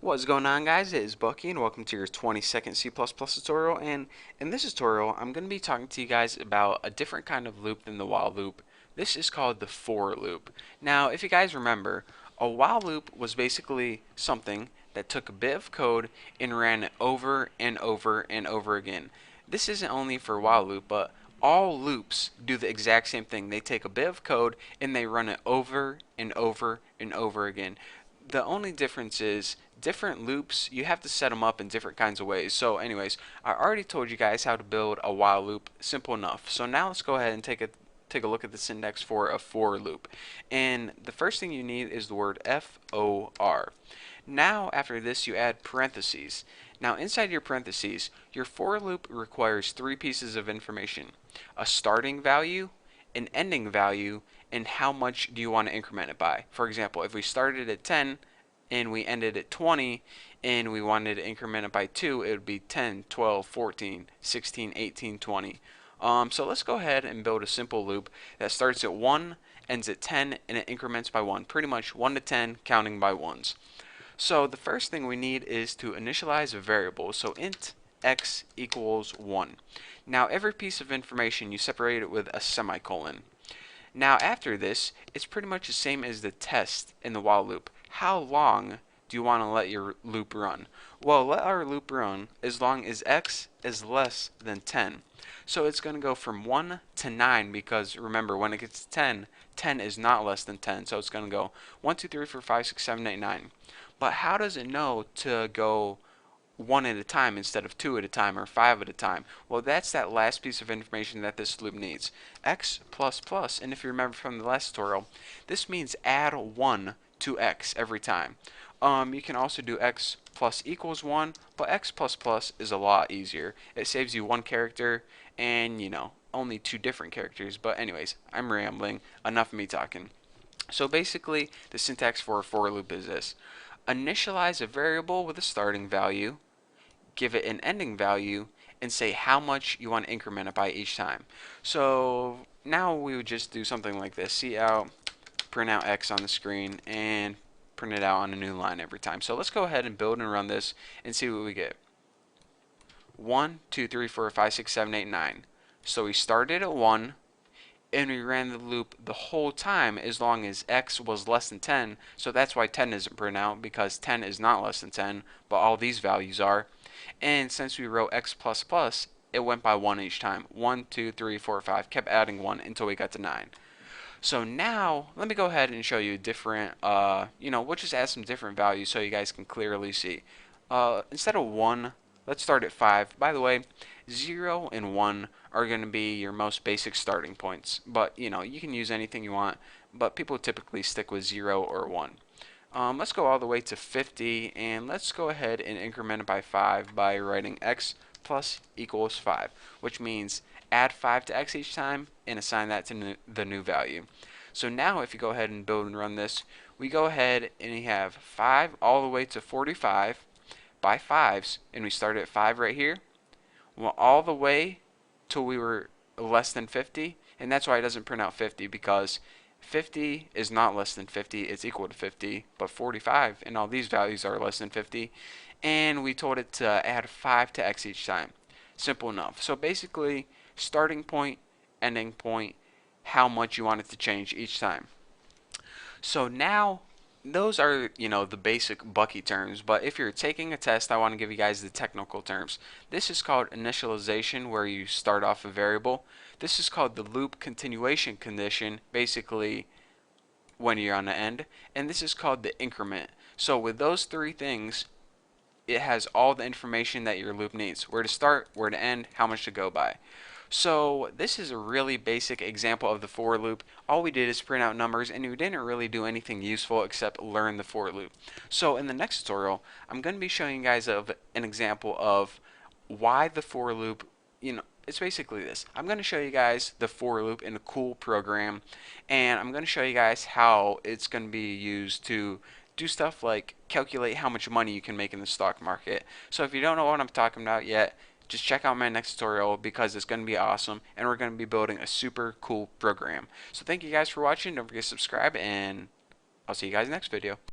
What's going on, guys? It is Bucky and welcome to your 20-second C++ tutorial. And in this tutorial I'm going to be talking to you guys about a different kind of loop than the while loop. This is called the for loop. Now if you guys remember, a while loop was basically something that took a bit of code and ran it over and over and over again. This isn't only for while loop, but all loops do the exact same thing. They take a bit of code and they run it over and over and over again. The only difference is different loops, you have to set them up in different kinds of ways. So anyways, I already told you guys how to build a while loop. Simple enough. So now let's go ahead and take a look at the syntax for a for loop. And the first thing you need is the word for. Now after this you add parentheses. Now inside your parentheses, your for loop requires three pieces of information: a starting value, an ending value, and how much do you want to increment it by. For example, if we started at 10 and we ended at 20 and we wanted to increment it by 2, it would be 10, 12, 14, 16, 18, 20. So let's go ahead and build a simple loop that starts at 1, ends at 10, and it increments by 1. Pretty much 1 to 10 counting by ones. So the first thing we need is to initialize a variable. So int x equals 1. Now every piece of information you separate it with a semicolon. Now after this, it's pretty much the same as the test in the while loop. How long do you want to let your loop run? Well, let our loop run as long as x is less than 10. So it's going to go from 1 to 9 because remember, when it gets to 10, 10 is not less than 10. So it's going to go 1, 2, 3, 4, 5, 6, 7, 8, 9. But how does it know to go 1 at a time instead of 2 at a time or 5 at a time? Well, that's that last piece of information that this loop needs. X plus plus, and if you remember from the last tutorial, this means add 1 to x every time. You can also do x plus equals 1, but x plus plus is a lot easier. It saves you one character and, only two different characters. But anyways, I'm rambling. Enough of me talking. So basically, the syntax for a for loop is this: initialize a variable with a starting value, give it an ending value, and say how much you want to increment it by each time. So now we would just do something like this: cout, print out x on the screen, and print it out on a new line every time. So let's go ahead and build and run this and see what we get. 1, 2, 3, 4, 5, 6, 7, 8, 9. So we started at 1 and we ran the loop the whole time as long as x was less than 10. So that's why 10 isn't printed out, because 10 is not less than 10, but all these values are. And since we wrote x plus plus, it went by 1 each time. 1, 2, 3, 4, 5, kept adding 1 until we got to 9. So now let me go ahead and show you a different, we'll just add some different values so you guys can clearly see. Instead of 1, let's start at 5. By the way, 0 and 1 are going to be your most basic starting points, but you can use anything you want, but people typically stick with 0 or 1. Let's go all the way to 50, and let's go ahead and increment it by 5 by writing x plus equals 5, which means add 5 to x each time and assign that to the new value. So now if you go ahead and build and run this, we go ahead and we have 5 all the way to 45 by 5s, and we start at 5 right here. Well, all the way till we were less than 50, and that's why it doesn't print out 50, because 50 is not less than 50, it's equal to 50, but 45 and all these values are less than 50, and we told it to add 5 to x each time. Simple enough. So basically, starting point, ending point, how much you want it to change each time. So now those are, the basic Bucky terms, but if you're taking a test, I want to give you guys the technical terms. This is called initialization, where you start off a variable. This is called the loop continuation condition, basically when you're on the end, and this is called the increment. So with those three things, it has all the information that your loop needs: where to start, where to end, how much to go by. So this is a really basic example of the for loop. All we did is print out numbers, and we didn't really do anything useful except learn the for loop. So in the next tutorial, I'm going to be showing you guys an example of why the for loop, it's basically this. I'm going to show you guys the for loop in a cool program, and I'm going to show you guys how it's going to be used to do stuff like calculate how much money you can make in the stock market. So if you don't know what I'm talking about yet, just check out my next tutorial, because it's going to be awesome, and we're going to be building a super cool program. So thank you guys for watching. Don't forget to subscribe, and I'll see you guys next video.